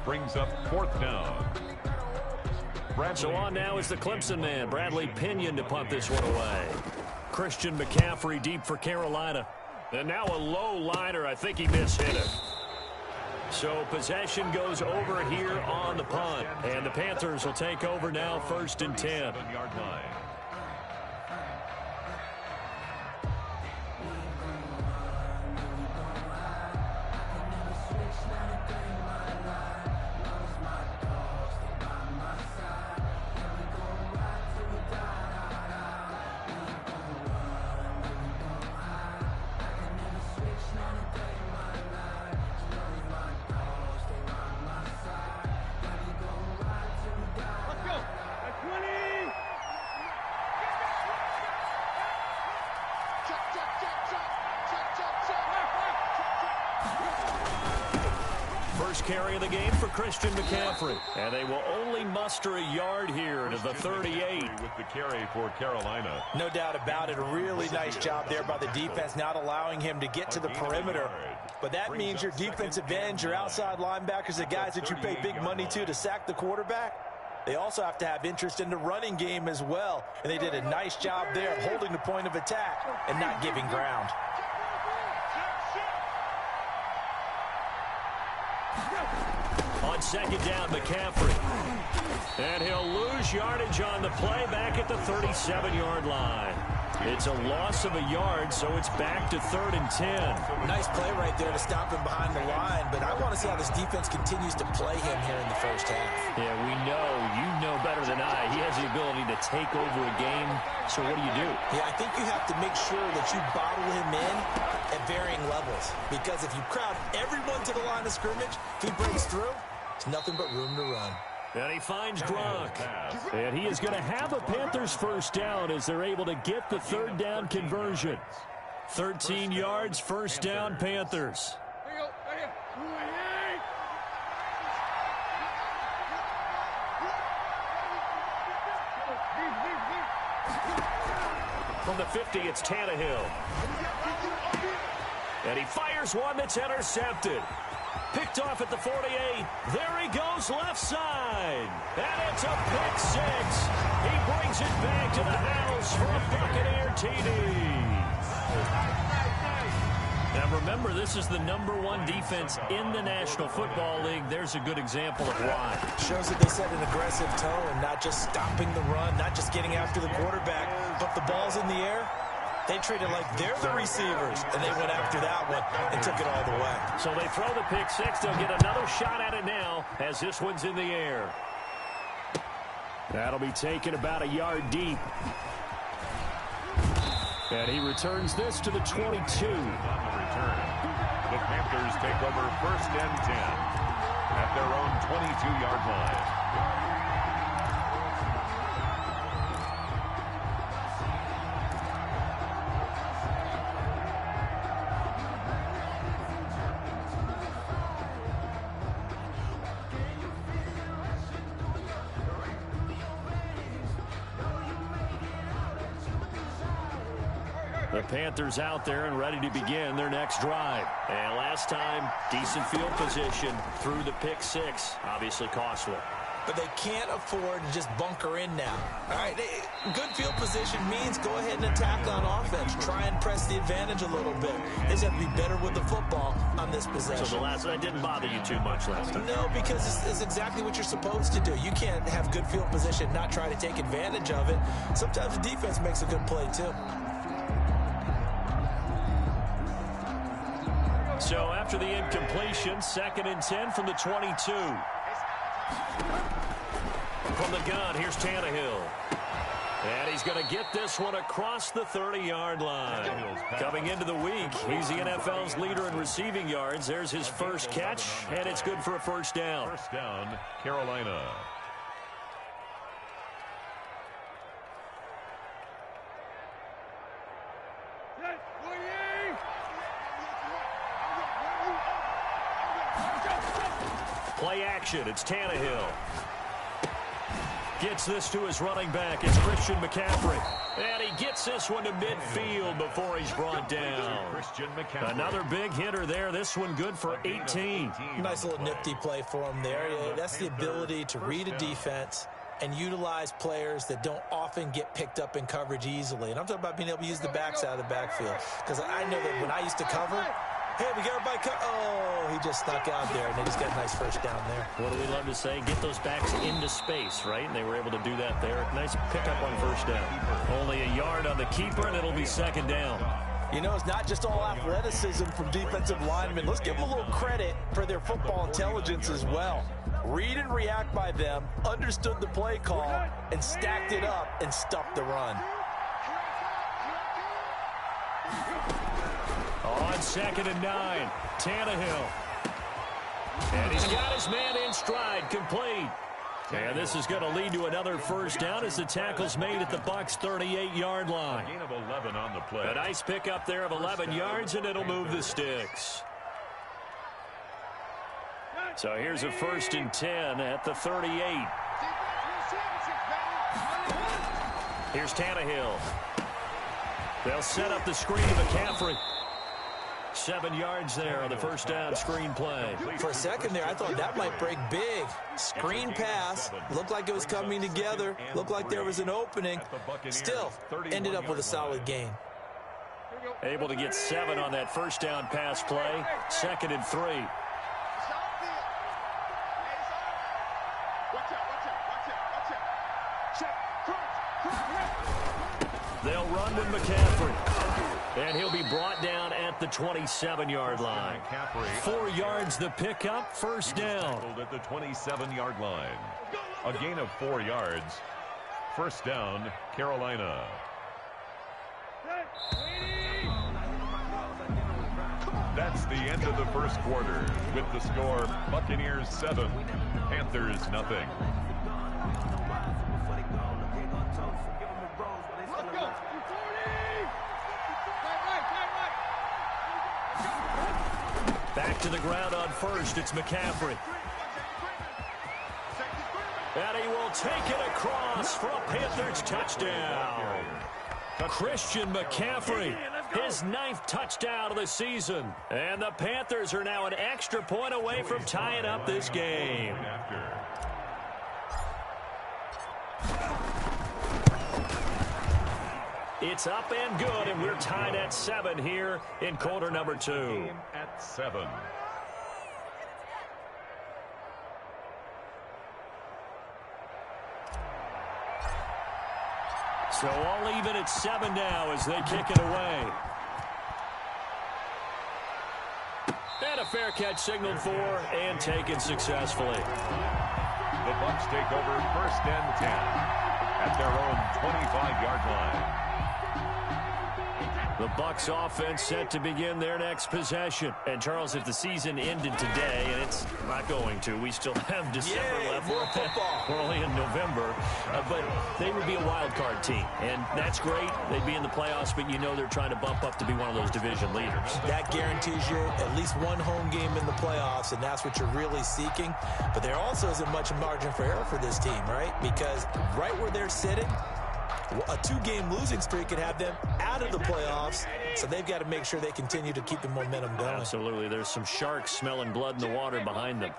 brings up 4th down. So on now is the Clemson man, Bradley Pinion, to punt this one away. Christian McCaffrey deep for Carolina. And now a low liner. I think he mishit it. So possession goes over here on the punt. And the Panthers will take over now, 1st and 10. Yard line. First carry of the game for Christian McCaffrey. And they will only muster a yard here to the 38. With the carry for Carolina. No doubt about it. A really nice job there by the defense, not allowing him to get to the perimeter. But that means your defensive ends, your outside linebackers, the guys that you pay big money to sack the quarterback, they also have to have interest in the running game as well. And they did a nice job there of holding the point of attack and not giving ground. On 2nd down, McCaffrey. And he'll lose yardage on the play back at the 37-yard line. It's a loss of a yard, so it's back to 3rd and 10. Nice play right there to stop him behind the line, but I want to see how this defense continues to play him here in the first half. Yeah, you know better than I. He has the ability to take over a game, so what do you do? Yeah, I think you have to make sure that you bottle him in at varying levels, because if you crowd everyone to the line of scrimmage, if he breaks through, it's nothing but room to run. And he finds Gronk. And he is going to have a Panthers first down as they're able to get the 3rd down conversion. 13 yards, first down, Panthers. From the 50, it's Tannehill. And he fires one that's intercepted. Picked off at the 48. There he goes, left side. And it's a pick 6. He brings it back to the house for a Buccaneer TD. Now remember, this is the #1 defense in the National Football League. There's a good example of why. Shows that they set an aggressive tone, not just stopping the run, not just getting after the quarterback, but the ball's in the air. They treat it like they're the receivers, and they went after that one and took it all the way. So they throw the pick 6. They'll get another shot at it now as this one's in the air. That'll be taken about a yard deep. And he returns this to the 22. On the return, the Panthers take over 1st and 10 at their own 22-yard line. The Panthers out there and ready to begin their next drive. And last time, decent field position through the pick 6. Obviously costly. But they can't afford to just bunker in now. All right, good field position means go ahead and attack on offense. Try and press the advantage a little bit. They just have to be better with the football on this possession. So that didn't bother you too much last time? No, because it's exactly what you're supposed to do. You can't have good field position, not try to take advantage of it. Sometimes the defense makes a good play, too. So after the incompletion, 2nd and 10 from the 22. From the gun, here's Tannehill. And he's going to get this one across the 30-yard line. Coming into the week, he's the NFL's leader in receiving yards. There's his first catch, and it's good for a first down. First down, Carolina. Play action. It's Tannehill. Gets this to his running back. It's Christian McCaffrey. And he gets this one to midfield before he's brought down. Another big hitter there. This one good for 18. Nice little nifty play for him there. That's the ability to read a defense and utilize players that don't often get picked up in coverage easily. And I'm talking about being able to use the backside of the backfield. Because I know that when I used to cover, hey, we got everybody oh, he just snuck out there, and they just got a nice first down there. What do we love to say? Get those backs into space, right? And they were able to do that there. Nice pickup on first down. Only a yard on the keeper, and it'll be second down. You know, it's not just all athleticism from defensive linemen. Let's give them a little credit for their football intelligence as well. Read and react by them, understood the play call, and stacked it up and stuffed the run. On 2nd and 9, Tannehill. And he's got his man in stride, complete. And this is going to lead to another first down as the tackle's made at the Bucs' 38-yard line. Gain of 11 on the play. A nice pickup there of 11 yards, and it'll move the sticks. So here's a 1st and 10 at the 38. Here's Tannehill. They'll set up the screen to McCaffrey. 7 yards there on the first down screen play. For a second there, I thought that might break big. Screen pass. Looked like it was coming together. Looked like there was an opening. Still, ended up with a solid gain. Able to get 7 on that first down pass play. 2nd and 3. They'll run to McCaffrey. And he'll be brought down at the 27-yard line. 4 yards the pickup, first down. At the 27-yard line. A gain of 4 yards. First down, Carolina. That's the end of the first quarter. With the score, Buccaneers 7, Panthers nothing. Back to the ground on first. It's McCaffrey. And he will take it across for a Panthers touchdown. Christian McCaffrey, his 9th touchdown of the season. And the Panthers are now an extra point away from tying up this game. It's up and good, and we're tied at 7 here in quarter number 2. At 7. So all even at 7 now as they kick it away. And a fair catch signaled for and taken successfully. The Bucs take over 1st and 10 at their own 25-yard line. The Bucs offense set to begin their next possession. And, Charles, if the season ended today, and it's not going to, we still have December left. We're only in November. But they would be a wild card team. And that's great. They'd be in the playoffs, but you know they're trying to bump up to be one of those division leaders. That guarantees you at least one home game in the playoffs, and that's what you're really seeking. But there also isn't much margin for error for this team, right? Because right where they're sitting, a 2-game losing streak could have them out of the playoffs, so they've got to make sure they continue to keep the momentum going. Absolutely. There's some sharks smelling blood in the water behind them.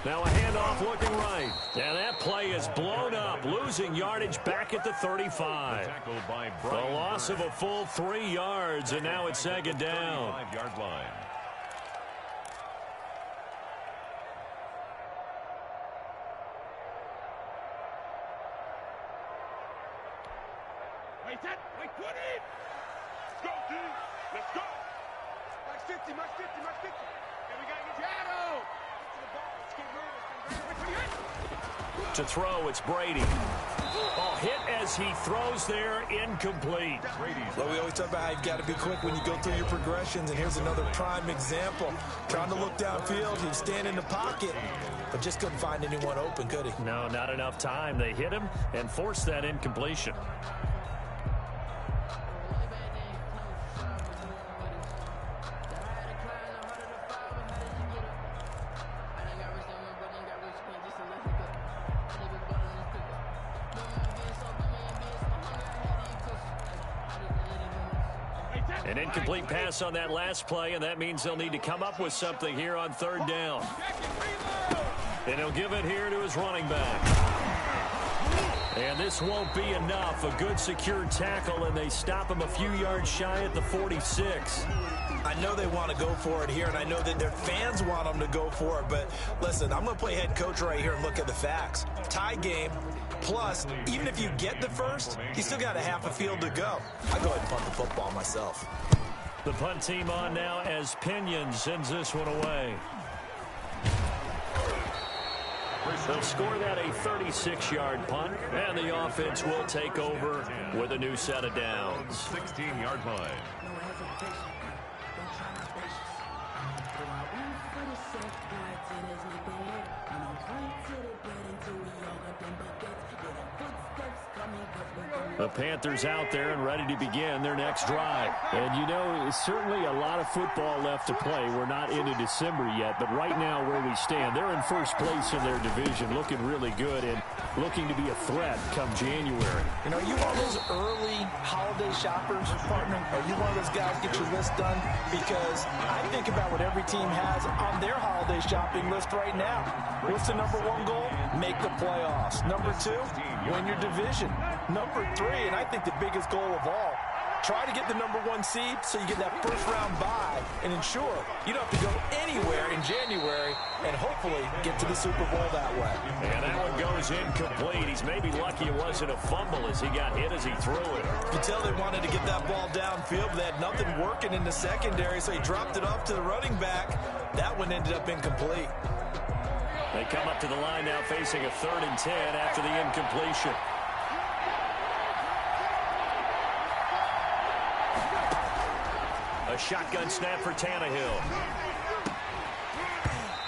Now a handoff looking right. And that play is blown up, losing yardage back at the 35. The loss of a full 3 yards, and now it's 2nd down. 5-yard line. Wait, 20. Let's go, team. Let's go. Max 50, Max 50, Max 50. And we got to get Shadow. Let's get To throw, it's Brady. Oh, hit as he throws there, incomplete. Well, we always talk about how you've got to be quick when you go through your progressions, and here's another prime example. Trying to look downfield, he was standing in the pocket, but just couldn't find anyone open, could he? No, not enough time. They hit him and forced that incompletion. An incomplete pass on that last play, and that means they'll need to come up with something here on third down. And he'll give it here to his running back. And this won't be enough. A good secure tackle, and they stop him a few yards shy at the 46. I know they want to go for it here, and I know that their fans want them to go for it. But listen, I'm going to play head coach right here and look at the facts. Tie game, plus, even if you get the first, you still got a half a field to go. I go ahead and punt the football myself. The punt team on now as Pinion sends this one away. They'll score that a 36-yard punt, and the offense will take over with a new set of downs. 16-yard line. The Panthers out there and ready to begin their next drive. And, you know, certainly a lot of football left to play. We're not into December yet, but right now where we stand, they're in first place in their division, looking really good and looking to be a threat come January. You know, are you one of those early holiday shoppers, partner? Are you one of those guys get your list done? Because I think about what every team has on their holiday shopping list right now. What's the number one goal? Make the playoffs. Number two, win your division. Number three, and I think the biggest goal of all, try to get the number one seed so you get that first round bye and ensure you don't have to go anywhere in January and hopefully get to the Super Bowl that way. And that one goes incomplete. He's maybe lucky it wasn't a fumble as he got hit as he threw it. You could tell they wanted to get that ball downfield, but they had nothing working in the secondary, so he dropped it off to the running back. That one ended up incomplete. They come up to the line now facing a 3rd and 10 after the incompletion. A shotgun snap for Tannehill.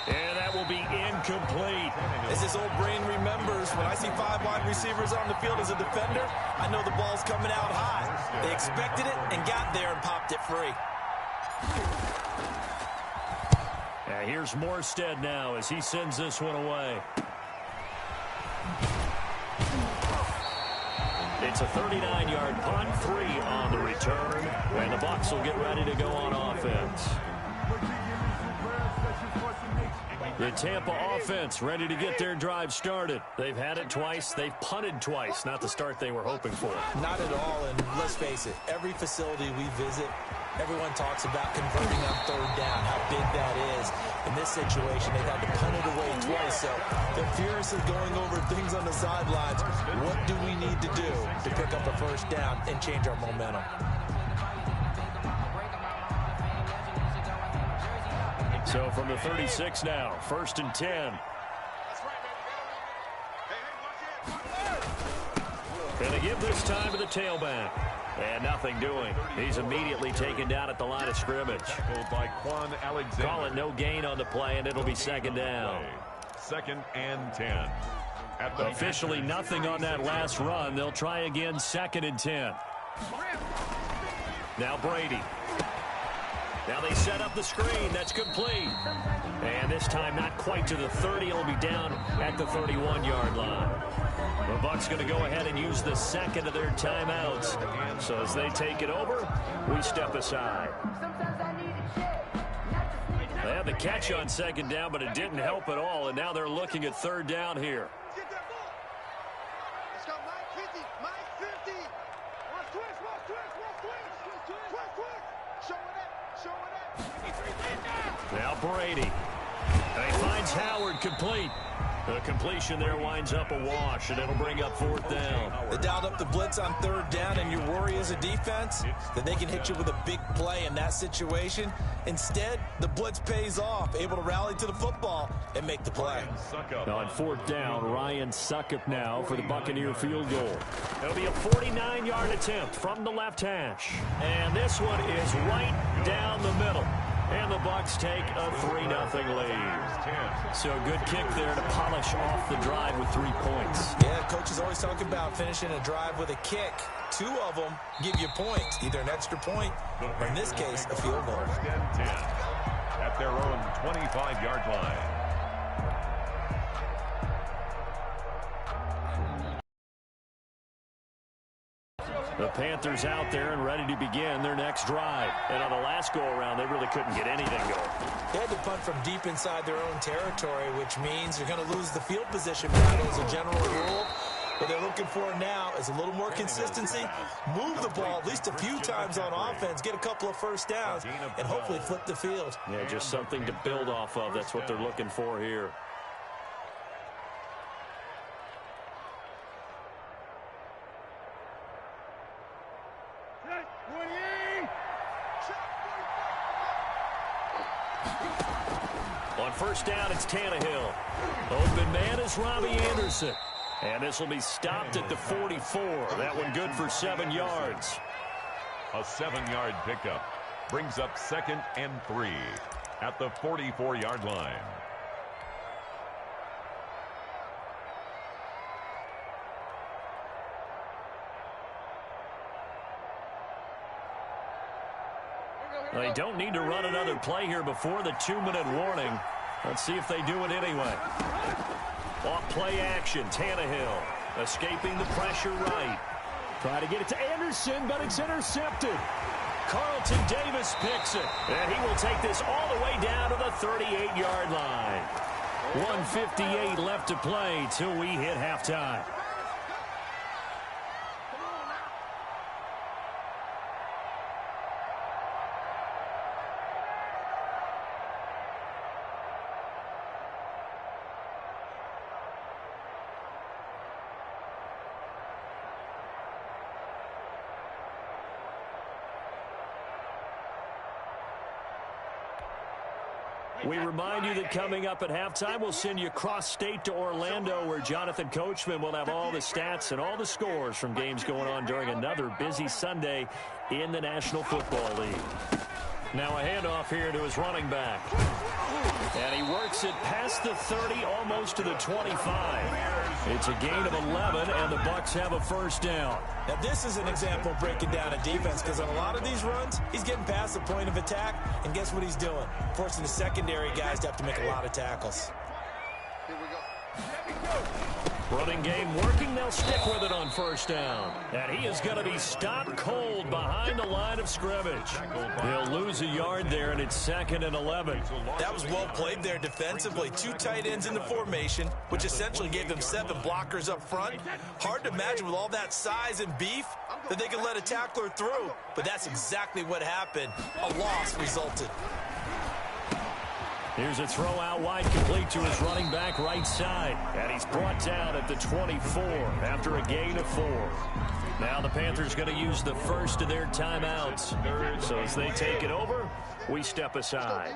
And that will be incomplete. As his old brain remembers, when I see 5 wide receivers on the field as a defender, I know the ball's coming out high. They expected it and got there and popped it free. Here's Morstead now as he sends this one away. It's a 39-yard punt, 3 on the return, and the Bucs will get ready to go on offense. The Tampa offense ready to get their drive started. They've had it twice. They've punted twice. Not the start they were hoping for. Not at all, and let's face it, every facility we visit, everyone talks about converting on 3rd down, how big that is. In this situation, they've had to punt it away twice, so they're furiously going over things on the sidelines. What do we need to do to pick up a 1st down and change our momentum? So from the 36 now, 1st and 10. And they give this time to the tailback. And nothing doing. He's immediately taken down at the line of scrimmage. By Quan Alexander. Call it no gain on the play, and it'll be 2nd down. 2nd and 10. Officially nothing on that last run. They'll try again 2nd and 10. Now Brady. Now they set up the screen. That's complete. And this time not quite to the 30. It'll be down at the 31-yard line. The Bucs going to go ahead and use the 2nd of their timeouts. So as they take it over, we step aside. They had the catch on 2nd down, but it didn't help at all. And now they're looking at 3rd down here. Now Brady. And he finds Howard complete. The completion there winds up a wash, and it'll bring up 4th down. They dialed up the blitz on 3rd down, and your worry as a defense that they can hit you with a big play in that situation. Instead, the blitz pays off, able to rally to the football and make the play. On 4th down, Ryan Succop now for the Buccaneer field goal. It'll be a 49-yard attempt from the left hash. And this one is right down the middle. And the Bucs take a 3-0 lead. So a good kick there to polish off the drive with 3 points. Yeah, coaches always talk about finishing a drive with a kick. 2 of them give you points, either an extra point or, in this case, a field goal. 1st and 10 at their own 25-yard line. The Panthers out there and ready to begin their next drive. And on the last go-around, they really couldn't get anything going. They had to punt from deep inside their own territory, which means you're going to lose the field position battle as a general rule. What they're looking for now is a little more consistency. Move the ball at least a few times on offense, get a couple of first downs, and hopefully flip the field. Yeah, just something to build off of. That's what they're looking for here. On first down, it's Tannehill. Open man is Robbie Anderson. And this will be stopped at the 44. That one good for 7 yards. A 7-yard pickup brings up 2nd and 3 at the 44-yard line. They don't need to run another play here before the 2-minute warning. Let's see if they do it anyway. Off play action, Tannehill escaping the pressure right. Try to get it to Anderson, but it's intercepted. Carlton Davis picks it, and he will take this all the way down to the 38-yard line. 1:58 left to play till we hit halftime. We remind you that coming up at halftime, we'll send you cross-state to Orlando, where Jonathan Coachman will have all the stats and all the scores from games going on during another busy Sunday in the National Football League. Now a handoff here to his running back. And he works it past the 30, almost to the 25. It's a gain of 11, and the Bucs have a first down. Now, this is an example of breaking down a defense, because on a lot of these runs, he's getting past the point of attack, and guess what he's doing? Forcing the secondary guys to have to make a lot of tackles. Here we go. Running game working. They'll stick with it on first down. And he is going to be stopped cold behind the line of scrimmage. He'll lose a yard there, and it's 2nd and 11. That was well played there defensively. 2 tight ends in the formation, which essentially gave them 7 blockers up front. Hard to imagine with all that size and beef that they could let a tackler through. But that's exactly what happened. A loss resulted. Here's a throw out wide, complete to his running back right side. And he's brought down at the 24 after a gain of 4. Now the Panthers going to use the first of their timeouts. So as they take it over, we step aside.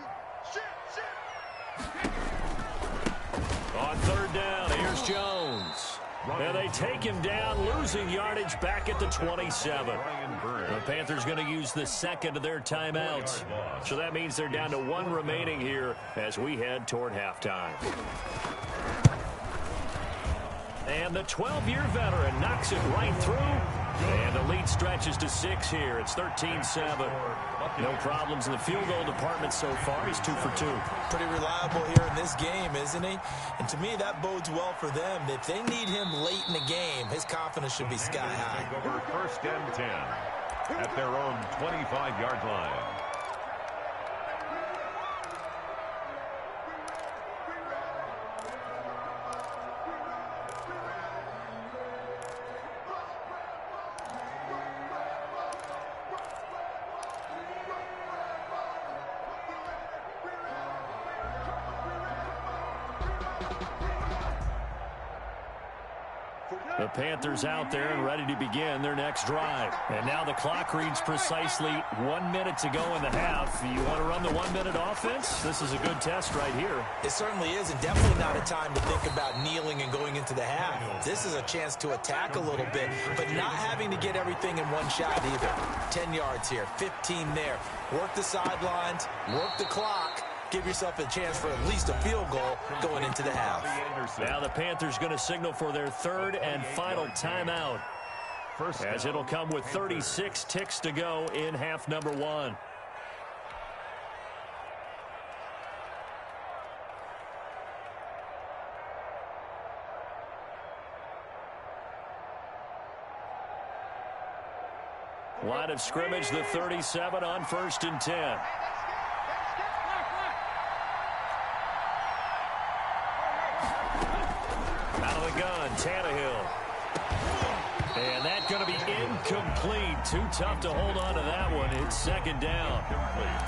On third down, here's Jones. And they take him down, losing yardage back at the 27. The Panthers going to use the second of their timeouts. So that means they're down to 1 remaining here as we head toward halftime. And the 12-year veteran knocks it right through. And the lead stretches to 6 here. It's 13-7. No problems in the field goal department so far. He's 2 for 2. Pretty reliable here in this game, isn't he? And to me, that bodes well for them. If they need him late in the game, his confidence should be sky high. Take over 1st and 10 at their own 25-yard line. The Panthers out there and ready to begin their next drive. And now the clock reads precisely 1 minute to go in the half. You want to run the 1-minute offense? This is a good test right here. It certainly is, and definitely not a time to think about kneeling and going into the half. This is a chance to attack a little bit, but not having to get everything in one shot either. 10 yards here, 15 there. Work the sidelines, work the clock. Give yourself a chance for at least a field goal going into the half. Now the Panthers going to signal for their 3rd and final timeout, as it'll come with 36 ticks to go in half number 1. Line of scrimmage, the 37 on 1st and 10. Out of the gun, Tannehill. And that's going to be incomplete. Too tough to hold on to that one. It's 2nd down.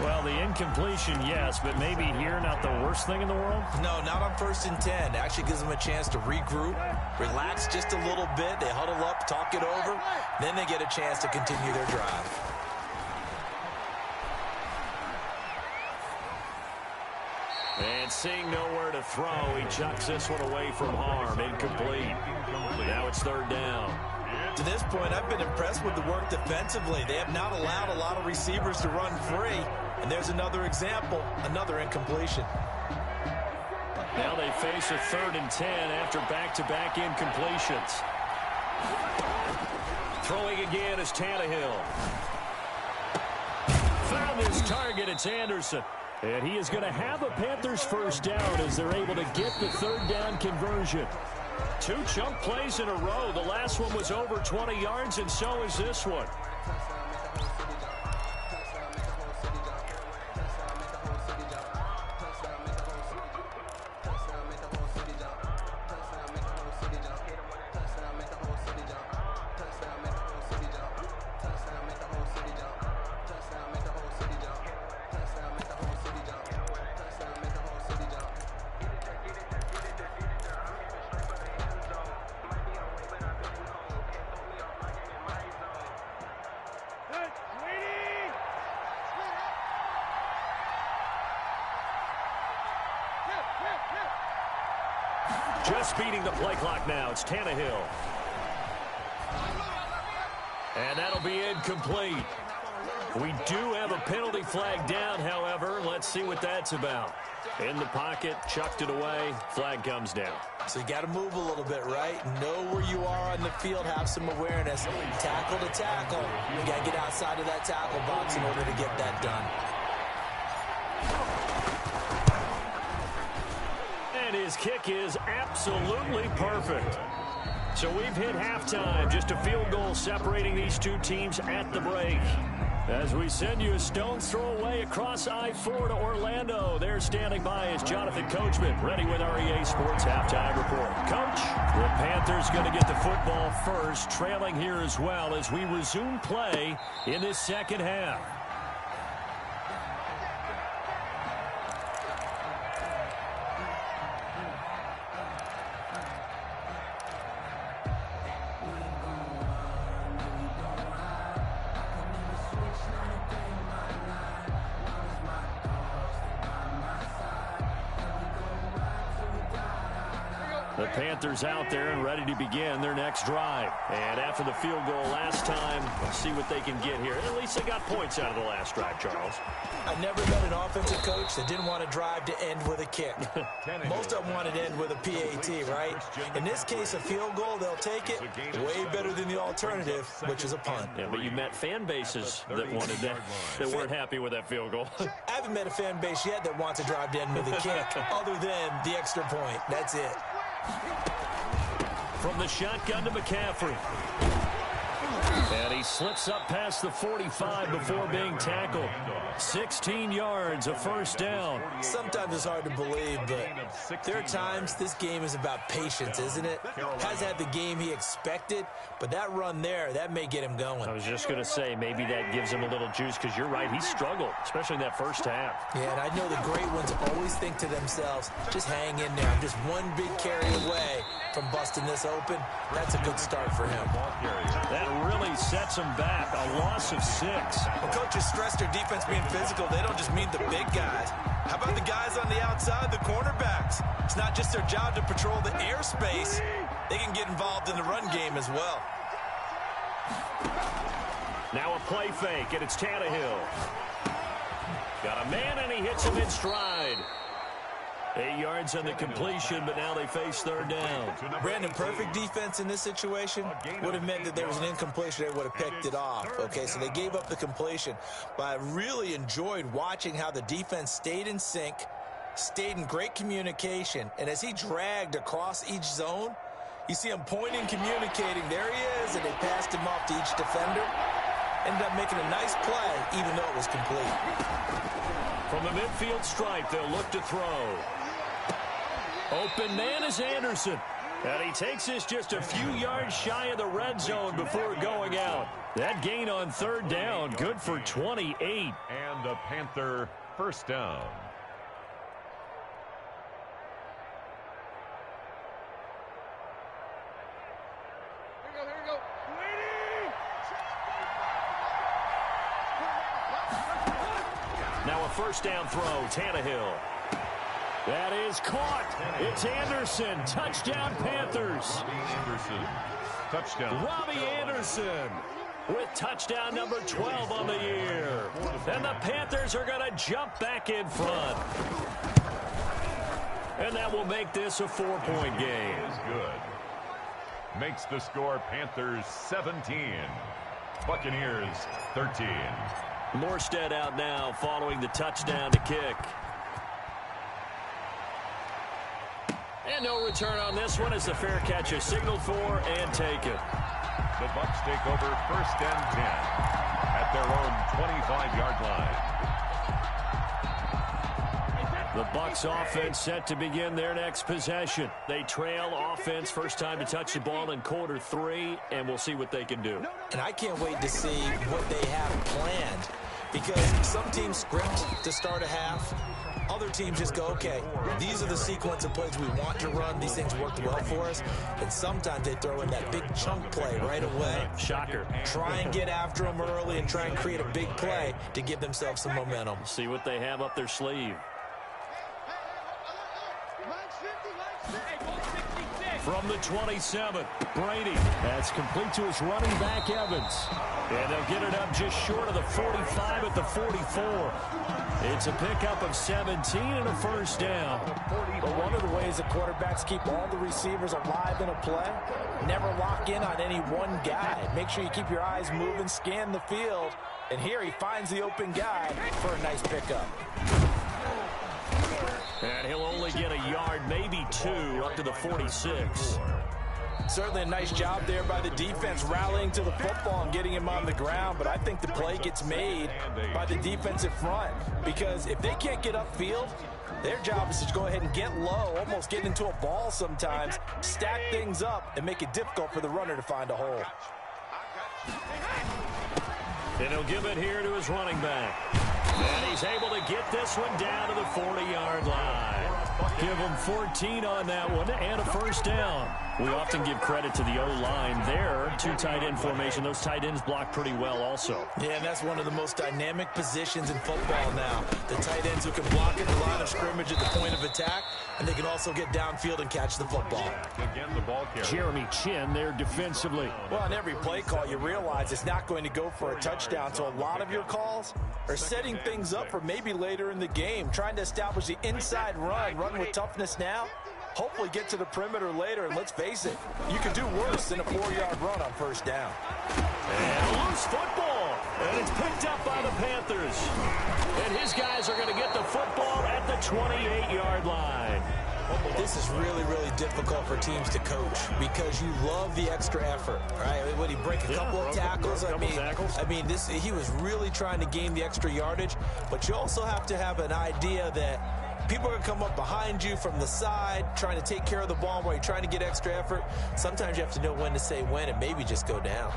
Well, the incompletion, yes, but maybe here not the worst thing in the world? No, not on 1st and 10. Actually gives them a chance to regroup, relax just a little bit. They huddle up, talk it over. Then they get a chance to continue their drive. And seeing nowhere to throw, he chucks this one away from harm. Incomplete. Now it's 3rd down. To this point, I've been impressed with the work defensively. They have not allowed a lot of receivers to run free. And there's another example, another incompletion. Now they face a 3rd and 10 after back-to-back incompletions. Throwing again is Tannehill. Found his target. It's Anderson. And he is going to have a Panthers 1st down as they're able to get the 3rd down conversion. 2 chunk plays in a row. The last one was over 20 yards, and so is this one. Just beating the play clock now. It's Tannehill. And that'll be incomplete. We do have a penalty flag down, however. Let's see what that's about. In the pocket, chucked it away. Flag comes down. So you got to move a little bit, right? Know where you are on the field. Have some awareness. Tackle to tackle. You got to get outside of that tackle box in order to get that done. And his kick is absolutely perfect. So we've hit halftime. Just a field goal separating these two teams at the break. As we send you a stone's throw away across I-4 to Orlando. There standing by is Jonathan Coachman, ready with our EA Sports Halftime Report. Coach, the Panthers going to get the football first, trailing here as well as we resume play in this second half. The Panthers out there and ready to begin their next drive. And after the field goal last time, let's see what they can get here. At least they got points out of the last drive, Charles. I've never met an offensive coach that didn't want to drive to end with a kick. Most of them wanted to end with a PAT, right? In this case, a field goal, they'll take it. Way better than the alternative, which is a punt. Yeah, but you met fan bases that wanted that, that weren't happy with that field goal. I haven't met a fan base yet that wants to drive to end with a kick, other than the extra point. That's it. From the shotgun to McCaffrey. And he slips up past the 45 before being tackled. 16 yards, a first down. Sometimes it's hard to believe, but there are times this game is about patience, isn't it? Has had the game he expected, but that run there, that may get him going. I was just going to say, maybe that gives him a little juice, because you're right, he struggled, especially in that first half. Yeah, and I know the great ones always think to themselves, just hang in there. I'm just one big carry away from busting this open. That's a good start for him. That really sets him back. A loss of 6. Well, coaches stress their defense being physical. They don't just mean the big guys. How about the guys on the outside, the cornerbacks? It's not just their job to patrol the airspace. They can get involved in the run game as well. Now a play fake, and it's Tannehill. Got a man, and he hits him in stride. 8 yards on the completion, but now they face third down. Brandon, perfect defense in this situation would have meant that there was an incompletion. They would have picked it off. Okay, so they gave up the completion. But I really enjoyed watching how the defense stayed in sync, stayed in great communication, and as he dragged across each zone, you see him pointing, communicating. There he is, and they passed him off to each defender. ended up making a nice play, even though it was complete. From the midfield stripe, they'll look to throw. Open man is Anderson. And he takes this just a few yards shy of the red zone before going out. That gain on third down, good for 28. And a Panther first down. Here we go. Now a first down throw, Tannehill. That is caught. It's Anderson. Touchdown, Panthers. Anderson. Touchdown. Robbie Anderson with touchdown number 12 on the year. And the Panthers are going to jump back in front. And that will make this a 4-point game. Is good. Makes the score Panthers 17. Buccaneers 13. Morstead out now following the touchdown to kick. And no return on this one as the fair catch is signaled for and taken. The Bucs take over first and 10 at their own 25-yard line. The Bucs offense set to begin their next possession. They trail offense first time to touch the ball in quarter 3, and we'll see what they can do. And I can't wait to see what they have planned, because some teams script to start a half. Other teams just go, okay, these are the sequence of plays we want to run. These things worked well for us. And sometimes they throw in that big chunk play right away. Shocker. Try and get after them early and try and create a big play to give themselves some momentum. See what they have up their sleeve. From the 27, Brady. That's complete to his running back, Evans. And they'll get it up just short of the 45 at the 44. It's a pickup of 17 and a first down. But one of the ways that quarterbacks keep all the receivers alive in a play, never lock in on any one guy. Make sure you keep your eyes moving, scan the field. And here he finds the open guy for a nice pickup. And he'll only get a yard, maybe 2, up to the 46. Certainly a nice job there by the defense rallying to the football and getting him on the ground, but I think the play gets made by the defensive front, because if they can't get upfield, their job is to go ahead and get low, almost get into a ball sometimes, stack things up, and make it difficult for the runner to find a hole. And he'll give it here to his running back. And he's able to get this one down to the 40-yard line. Give him 14 on that one and a first down. We often give credit to the O-line there. 2 tight end formation. Those tight ends block pretty well also. Yeah, and that's one of the most dynamic positions in football now. The tight ends who can block at the line of scrimmage at the point of attack, and they can also get downfield and catch the football. Again, the ball carrier. Jeremy Chin there defensively. Well, on every play call, you realize it's not going to go for a touchdown, so a lot of your calls are setting things up for maybe later in the game, trying to establish the inside run with toughness now, hopefully get to the perimeter later, and let's face it, you can do worse than a 4-yard run on first down. And a loose football, and it's picked up by the Panthers. And his guys are going to get the football at the 28-yard line. This is really, really difficult for teams to coach because you love the extra effort, right? Would he break a couple of tackles? I mean, he was really trying to gain the extra yardage, but you also have to have an idea that people are going to come up behind you from the side, trying to take care of the ball while you're trying to get extra effort. Sometimes you have to know when to say when and maybe just go down.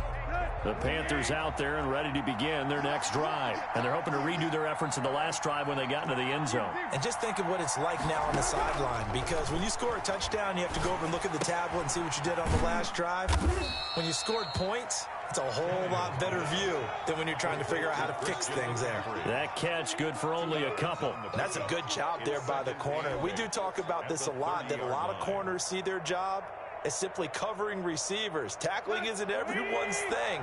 The Panthers out there and ready to begin their next drive. And they're hoping to redo their efforts in the last drive when they got into the end zone. And just think of what it's like now on the sideline, because when you score a touchdown, you have to go over and look at the tablet and see what you did on the last drive. When you scored points, it's a whole lot better view than when you're trying to figure out how to fix things there. That catch good for only a couple. That's a good job there by the corner. We do talk about this a lot, that a lot of corners see their job as simply covering receivers. Tackling isn't everyone's thing.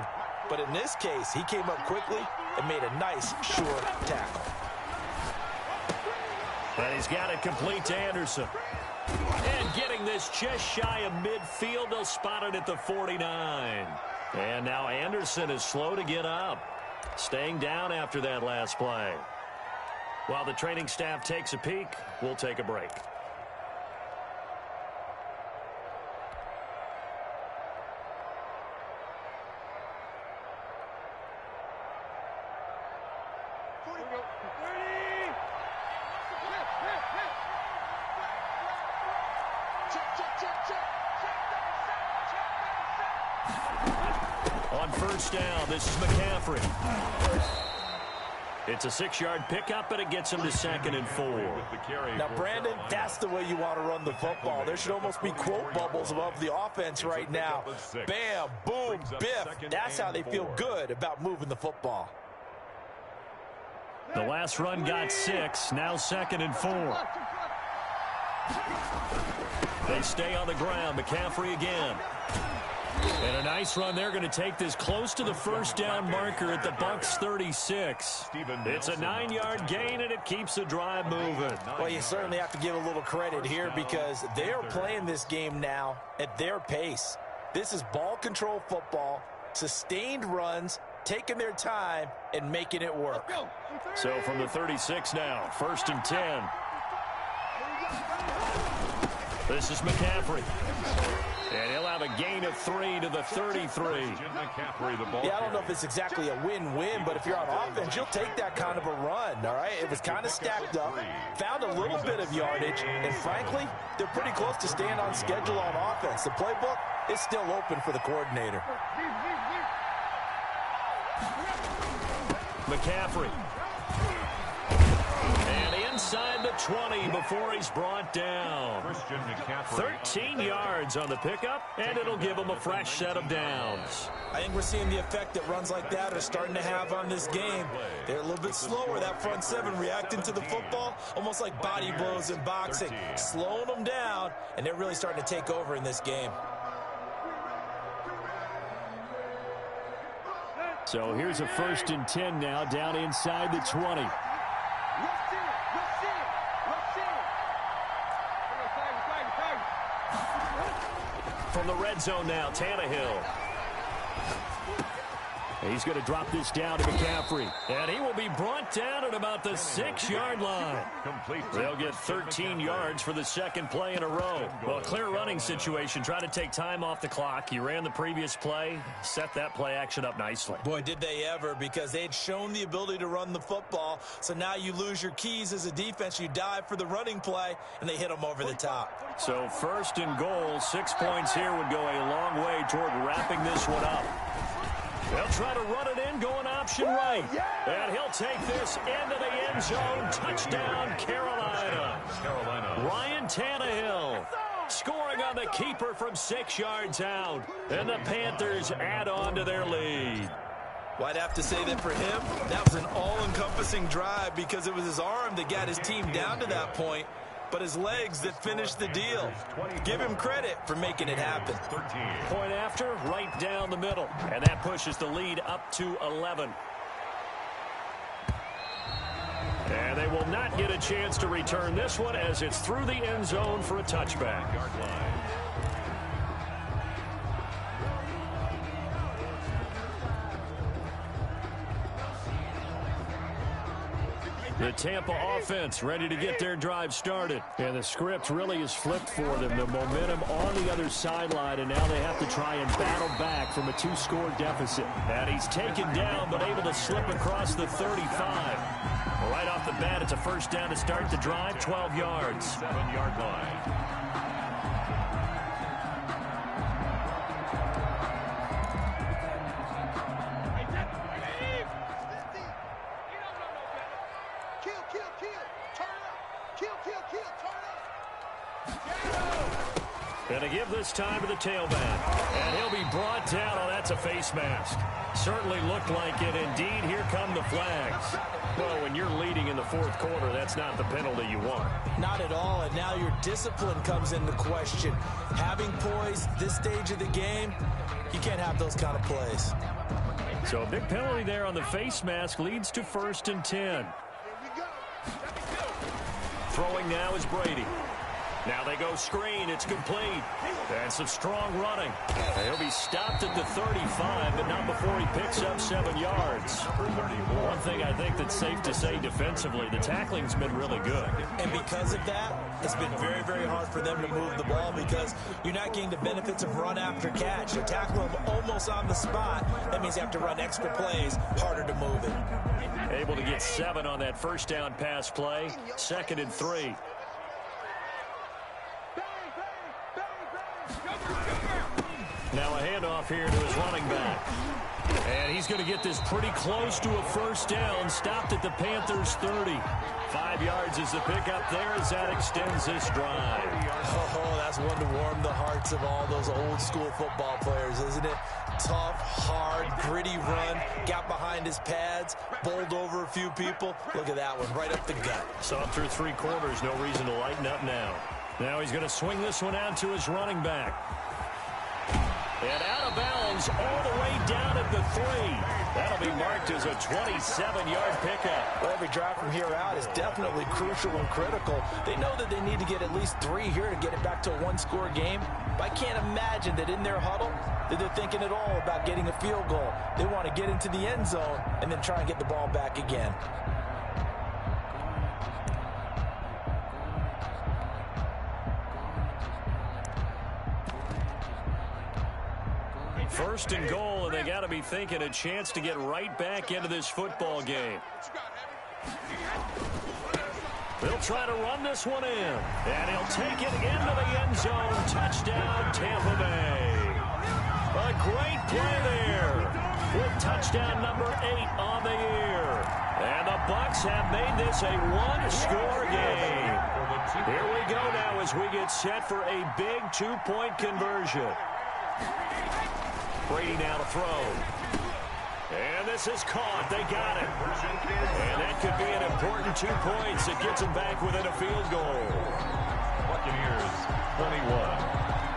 But in this case, he came up quickly and made a nice, short tackle. And he's got it complete to Anderson. And getting this just shy of midfield, they'll spot it at the 49. And now Anderson is slow to get up, staying down after that last play. While the training staff takes a peek, we'll take a break. On first down, this is McCaffrey. It's a 6-yard pickup, and it gets him to 2nd and 4. Now, Brandon, that's the way you want to run the football. There should almost be quote bubbles above the offense right now. Bam, boom, biff. That's how they feel good about moving the football. The last run got 6, now 2nd and 4. They stay on the ground. McCaffrey again. And a nice run. They're going to take this close to the first down marker at the Bucs 36. It's a 9-yard gain, and it keeps the drive moving. Well, you certainly have to give a little credit here because they are playing this game now at their pace. This is ball control football, sustained runs, taking their time, and making it work. So from the 36 now, 1st and 10. This is McCaffrey. And he'll have a gain of 3 to the 33. Yeah, I don't know if it's exactly a win-win, but if you're on offense, you'll take that kind of a run, all right? It was kind of stacked up, found a little bit of yardage, and frankly, they're pretty close to staying on schedule on offense. The playbook is still open for the coordinator. McCaffrey. And inside the 20 before he's brought down. 13 yards on the pickup, and it'll give him a fresh set of downs. I think we're seeing the effect that runs like that are starting to have on this game. They're a little bit slower, that front seven, reacting to the football, almost like body blows in boxing, slowing them down, and they're really starting to take over in this game. So here's a 1st and 10 now, down inside the 20. From the red zone now, Tannehill. He's going to drop this down to McCaffrey. And he will be brought down at about the 6-yard line. They'll get 13 yards for the second play in a row. Well, clear running situation. Try to take time off the clock. He ran the previous play, set that play action up nicely. Boy, did they ever, because they had shown the ability to run the football. So now you lose your keys as a defense. You dive for the running play, and they hit them over the top. So 1st and goal, 6 points here would go a long way toward wrapping this one up. They'll try to run it in, going option right. And he'll take this into the end zone. Touchdown, Carolina. Ryan Tannehill scoring on the keeper from 6 yards out. And the Panthers add on to their lead. Well, I'd have to say that for him, that was an all-encompassing drive because it was his arm that got his team down to that point, but his legs that finished the deal. Give him credit for making it happen. Point after, right down the middle. And that pushes the lead up to 11. And they will not get a chance to return this one as it's through the end zone for a touchback. The Tampa offense ready to get their drive started. And the script really is flipped for them. The momentum on the other sideline, and now they have to try and battle back from a 2-score deficit. And he's taken down, but able to slip across the 35. Right off the bat, it's a 1st down to start the drive, 12 yards. 7-yard line. And to give this time to the tailback. And he'll be brought down. Oh, that's a face mask. Certainly looked like it. Indeed, here come the flags. Well, when you're leading in the 4th quarter, that's not the penalty you want. Not at all, and now your discipline comes into question. Having poise this stage of the game, you can't have those kind of plays. So a big penalty there on the face mask leads to 1st and 10. Throwing now is Brady. Now they go screen. It's complete. And some strong running. And he'll be stopped at the 35, but not before he picks up 7 yards. One thing I think that's safe to say defensively, the tackling's been really good. And because of that, it's been very, very hard for them to move the ball because you're not getting the benefits of run after catch. You're tackling them almost on the spot. That means you have to run extra plays, harder to move it. Able to get 7 on that 1st down pass play. 2nd and 3. Now a handoff here to his running back. And he's going to get this pretty close to a first down. Stopped at the Panthers' 30. 5 yards is the pickup there as that extends this drive. Oh, that's one to warm the hearts of all those old school football players, isn't it? Tough, hard, gritty run. Got behind his pads, bowled over a few people. Look at that one, right up the gut. Saw through 3 quarters, no reason to lighten up now. Now he's going to swing this one out to his running back. And out of bounds all the way down at the 3. That'll be marked as a 27-yard pickup. Well, every drive from here out is definitely crucial and critical. They know that they need to get at least 3 here to get it back to a one-score game. But I can't imagine that in their huddle that they're thinking at all about getting a field goal. They want to get into the end zone and then try and get the ball back again. First and goal, and they got to be thinking a chance to get right back into this football game. They'll try to run this one in, and he'll take it into the end zone. Touchdown, Tampa Bay. A great play there with touchdown number 8 on the year. And the Bucs have made this a one-score game. Here we go now as we get set for a big 2-point conversion. Brady now to throw. And this is caught. They got it. And that could be an important 2 points. It gets them back within a field goal. Buccaneers, 21.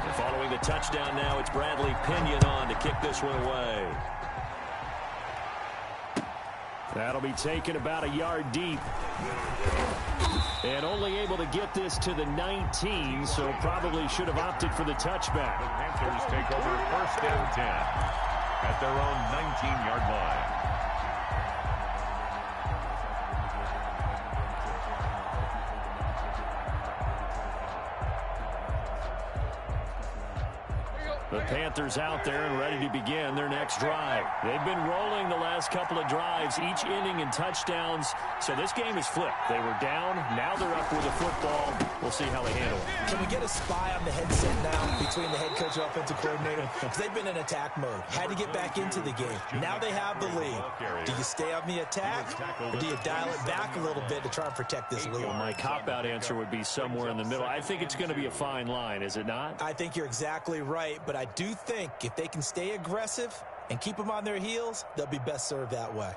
And following the touchdown now, it's Bradley Pinion on to kick this one away. That'll be taken about a yard deep. And only able to get this to the 19, so probably should have opted for the touchback. The Panthers take over first and 10 at their own 19-yard line. The Panthers out there and ready to begin their next drive. They've been rolling the last couple of drives, each inning in touchdowns. So this game is flipped. They were down. Now they're up with the football. We'll see how they handle it. Can we get a spy on the headset now between the head coach and offensive coordinator? Because they've been in attack mode. Had to get back into the game. Now they have the lead. Do you stay on the attack, or do you dial it back a little bit to try and protect this lead? Well, my cop-out answer would be somewhere in the middle. I think it's going to be a fine line, is it not? I think you're exactly right, but I do think if they can stay aggressive and keep them on their heels, they'll be best served that way.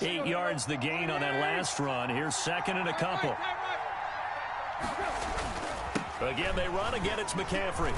8 yards the gain on that last run. Here's second and a couple. Again, they run. Again, it's McCaffrey.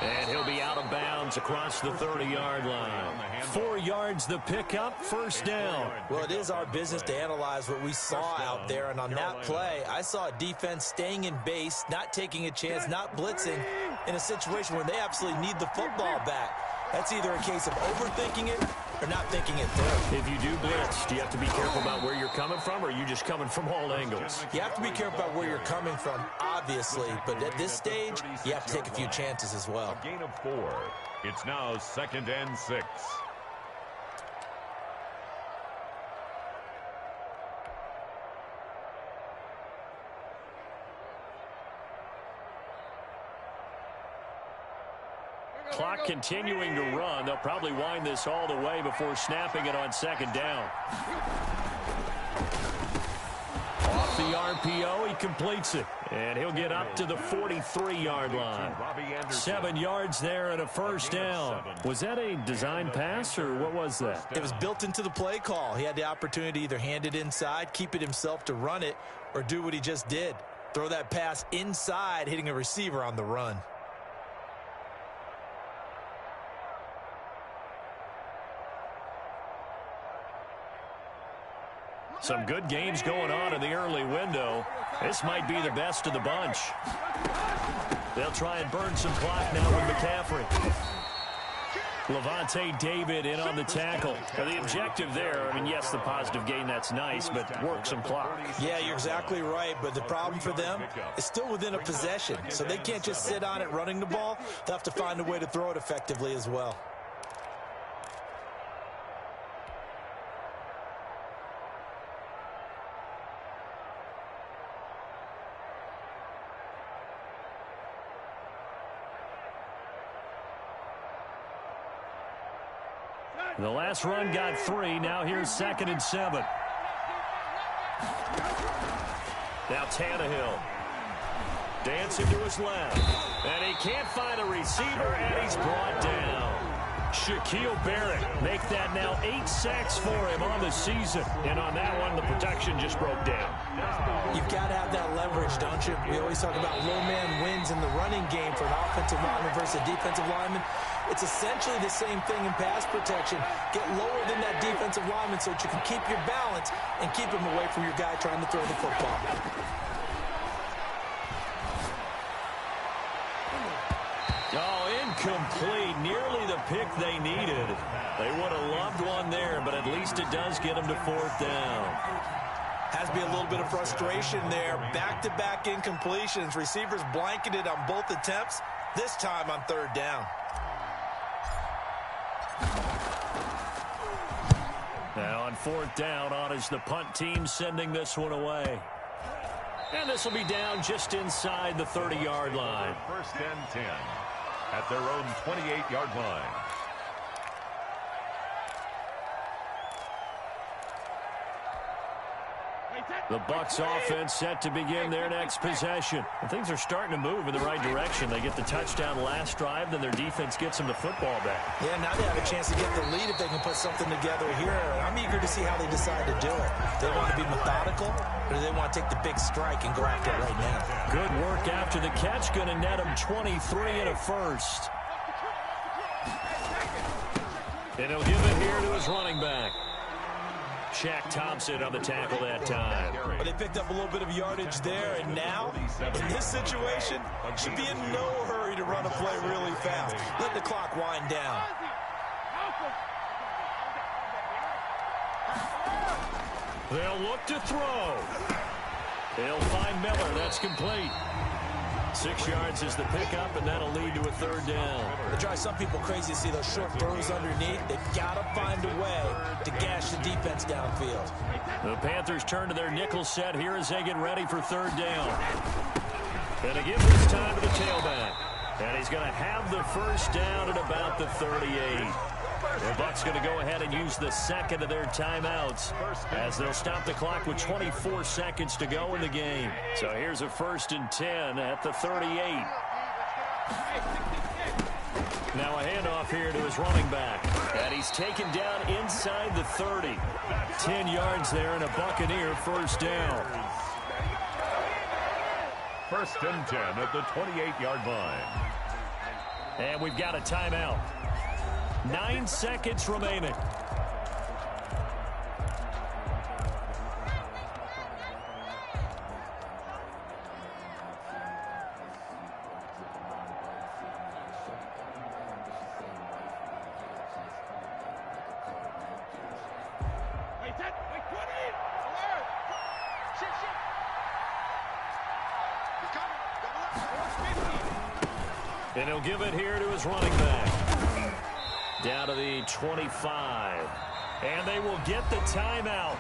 And he'll be out of bounds across the 30-yard line. 4 yards the pickup, first down. Well, it is our business to analyze what we saw out there, and on that play, I saw a defense staying in base, not taking a chance, not blitzing, in a situation where they absolutely need the football back. That's either a case of overthinking it or not thinking it through. If you do blitz, do you have to be careful about where you're coming from, or are you just coming from all angles? You have to be careful about where you're coming from, obviously, but at this stage, you have to take a few chances as well. A gain of 4. It's now second and 6. Clock continuing to run. They'll probably wind this all the way before snapping it on second down. Off the RPO, he completes it. And he'll get up to the 43-yard line. 7 yards there and a first down. Was that a design pass, or what was that? It was built into the play call. He had the opportunity to either hand it inside, keep it himself to run it, or do what he just did. Throw that pass inside, hitting a receiver on the run. Some good games going on in the early window. This might be the best of the bunch. They'll try and burn some clock now with McCaffrey. Levante David in on the tackle. Now, the objective there, I mean, yes, the positive gain, that's nice, but work some clock. Yeah, you're exactly right, but the problem for them is still within a possession, so they can't just sit on it running the ball. They'll have to find a way to throw it effectively as well. The last run got 3. Now here's 2nd and 7. Now Tannehill. Dancing to his left. And he can't find a receiver, and he's brought down. Shaquille Barrett make that now 8 sacks for him on the season. And on that one, the protection just broke down. You've got to have that leverage, don't you? We always talk about low man wins in the running game for an offensive lineman versus a defensive lineman. It's essentially the same thing in pass protection. Get lower than that defensive lineman so that you can keep your balance and keep him away from your guy trying to throw the football. Oh, incomplete. Nearly the pick they needed. They would have loved one there, but at least it does get them to 4th down. Has to be a little bit of frustration there. Back-to-back incompletions. Receivers blanketed on both attempts, this time on 3rd down. Now on 4th down, on is the punt team sending this one away. And this will be down just inside the 30-yard line. 1st and 10 at their own 28-yard line. The Bucs offense set to begin their next possession. And things are starting to move in the right direction. They get the touchdown last drive, then their defense gets them the football back. Yeah, now they have a chance to get the lead if they can put something together here. I'm eager to see how they decide to do it. Do they want to be methodical, or do they want to take the big strike and go after it right now? Good work after the catch. Going to net them 23 and a first. And he'll give it here to his running back. Shaq Thompson on the tackle that time. But they picked up a little bit of yardage there, and now, in this situation, should be in no hurry to run a play really fast. Let the clock wind down. They'll look to throw. They'll find Miller. That's complete. 6 yards is the pickup, and that'll lead to a 3rd down. It drives some people crazy to see those short throws underneath. They've got to find a way to gash the defense downfield. The Panthers turn to their nickel set here as they get ready for 3rd down. And they give this time to the tailback. And he's going to have the 1st down at about the 38. The Bucs going to go ahead and use the 2nd of their timeouts as they'll stop the clock with 24 seconds to go in the game. So here's a 1st and 10 at the 38. Now a handoff here to his running back. And he's taken down inside the 30. 10 yards there and a Buccaneer 1st down. 1st and 10 at the 28-yard line. And we've got a timeout. 9 seconds remaining. And he'll give it here to his running back. Down to the 25. And they will get the timeout.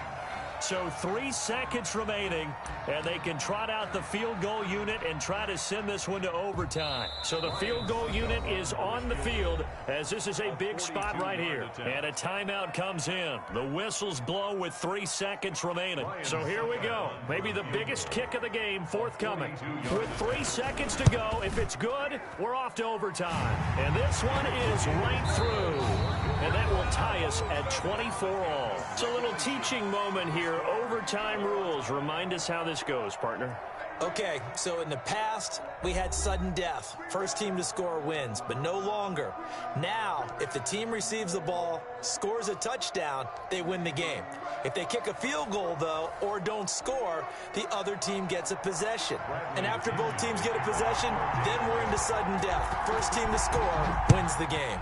So 3 seconds remaining, and they can trot out the field goal unit and try to send this one to overtime. So the field goal unit is on the field as this is a big spot right here. And a timeout comes in. The whistles blow with 3 seconds remaining. So here we go. Maybe the biggest kick of the game forthcoming. With 3 seconds to go, if it's good, we're off to overtime. And this one is right through. And that will tie us at 24 all. It's a little teaching moment here. Overtime rules. Remind us how this goes, partner. Okay, so in the past, we had sudden death. First team to score wins, but no longer. Now, if the team receives the ball, scores a touchdown, they win the game. If they kick a field goal, though, or don't score, the other team gets a possession. And after both teams get a possession, then we're into sudden death. First team to score wins the game.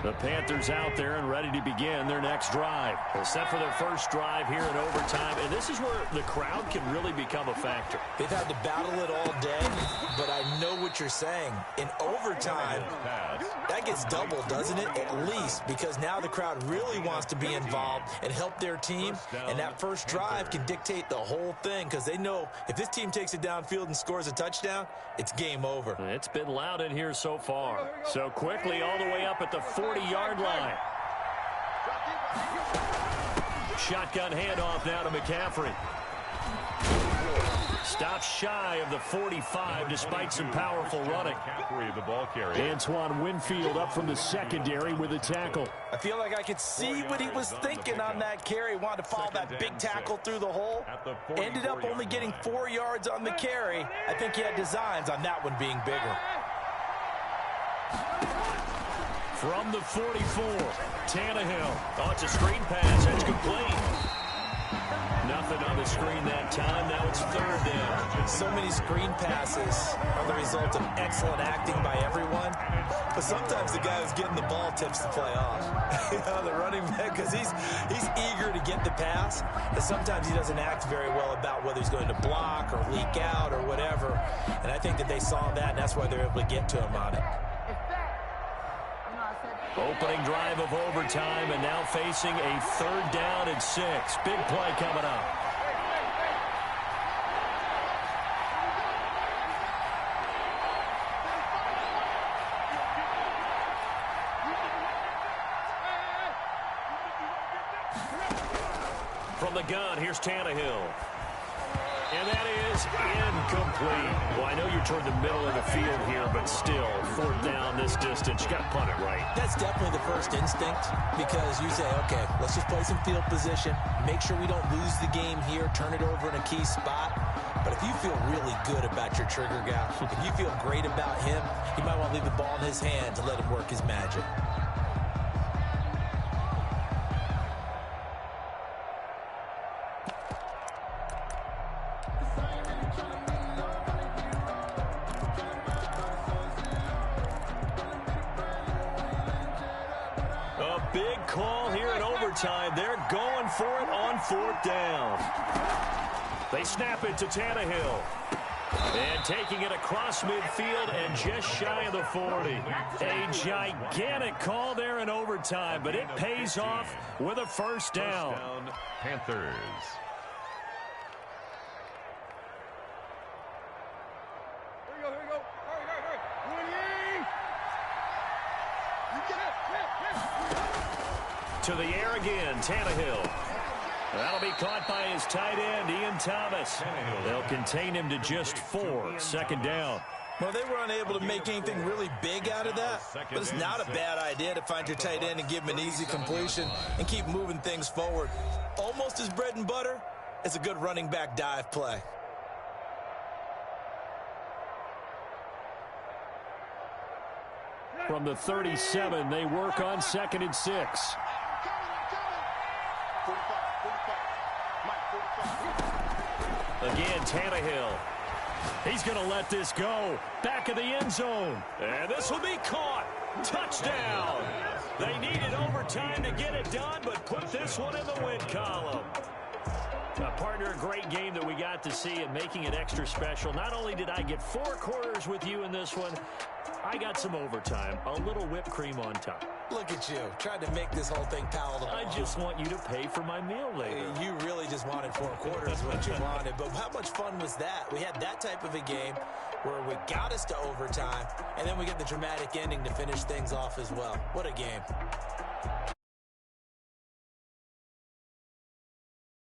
The Panthers out there and ready to begin their next drive. Well, set for their first drive here in overtime, and this is where the crowd can really become a factor. They've had to battle it all day, but I know what you're saying. In overtime, that gets doubled, doesn't it? At least, because now the crowd really wants to be involved and help their team, and that first drive can dictate the whole thing, because they know if this team takes it downfield and scores a touchdown, it's game over. It's been loud in here so far. So quickly all the way up at the 40-yard line. Shotgun handoff now to McCaffrey. Stops shy of the 45 despite some powerful running. The ball carrier. Antoine Winfield up from the secondary with a tackle. I feel like I could see what he was thinking on that carry. Wanted to follow that big tackle through the hole. Ended up only getting 4 yards on the carry. I think he had designs on that one being bigger. From the 44, Tannehill. Oh, it's a screen pass. It's complete. Nothing on the screen that time. Now it's third down. So many screen passes are the result of excellent acting by everyone. But sometimes the guy who's getting the ball tips the play off. You know, the running back, because he's eager to get the pass. And sometimes he doesn't act very well about whether he's going to block or leak out or whatever. And I think that they saw that, and that's why they're able to get to him on it. Opening drive of overtime, and now facing a third down and 6. Big play coming up. From the gun, here's Tannehill. And that is incomplete. Well, I know you're toward the middle of the field here, but still, fourth down this distance. You got to punt it right. That's definitely the first instinct, because you say, okay, let's just play some field position, make sure we don't lose the game here, turn it over in a key spot. But if you feel really good about your trigger guy, if you feel great about him, you might want to leave the ball in his hand to let him work his magic. Big call here in overtime. They're going for it on fourth down. They snap it to Tannehill. And taking it across midfield and just shy of the 40. A gigantic call there in overtime, but it pays off with a first down. Panthers. Here we go. Hurry. To the air again, Tannehill. That'll be caught by his tight end, Ian Thomas. They'll contain him to just 4. Second down. Well, they were unable to make anything really big out of that, but it's not a bad idea to find your tight end and give him an easy completion and keep moving things forward. Almost his bread and butter. It's a good running back dive play. From the 37, they work on 2nd and 6. Again, Tannehill. He's going to let this go. Back of the end zone. And this will be caught. Touchdown. They needed overtime to get it done, but put this one in the win column. Partner, a great game that we got to see and making it extra special. Not only did I get 4 quarters with you in this one, I got some overtime. A little whipped cream on top. Look at you, trying to make this whole thing palatable. I just want you to pay for my meal later. You really just wanted 4 quarters what you wanted, but how much fun was that? We had that type of a game where we got us to overtime, and then we get the dramatic ending to finish things off as well. What a game.